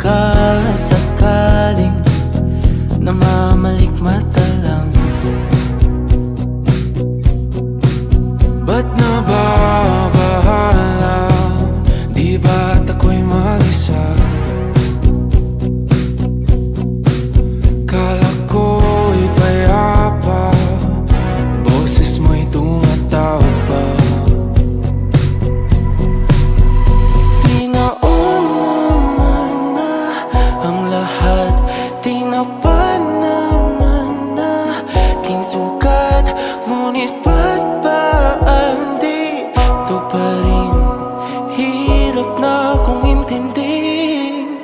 sakasakaling namamalikmata lang. Ba't nababahala? Di ba't ako'y mag-isa? Kala ko'y payapa, boses mo'y tumatawag pa. Di naman na ang lahat, di na pa naman na aking sukat. Ngunit ba't ba di ito pa rin? Hirap na kong intindihin.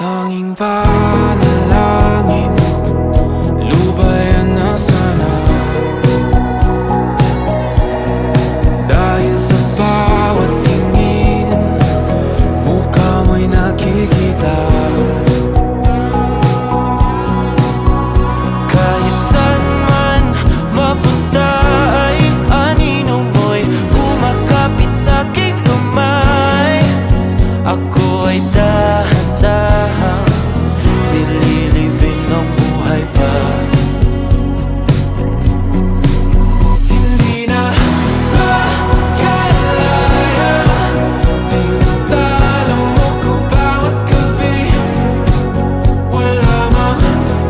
Tanging panalangin, lubayan na sana. Dahil sa bawat tingin, mukha mo'y nakikita. Kahit saan man mapunta ay anino mo'y kumakapit sa'king kamay. Ako ay dahan-dahan nililibing ng buhay pa. Hindi na makalaya, tinatalo mo ko bawat gabi. Wala mang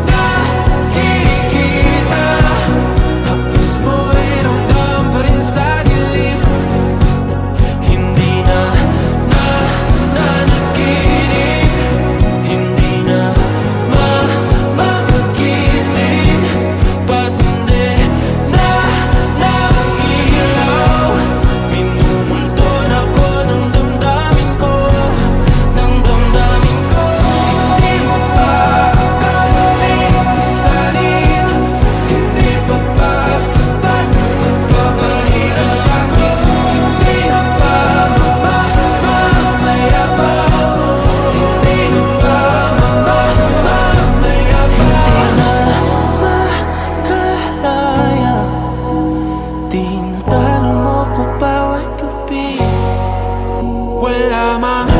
nakikita, hapos mo'y ramdam pa rin sa dilim. Hindi na nanaginip, hindi na makagising. Pasindi na ng ilaw, minumulton ako ng damdamin ko, ng damdamin ko. Hindi mo pa akalain, hindi pa ba sapat magpapahirap sa'kin? Hindi na ba mamayabang? Hindi na ba mamayabang? Makalaya, tinatalo mo ko bawat gabi. Wala mang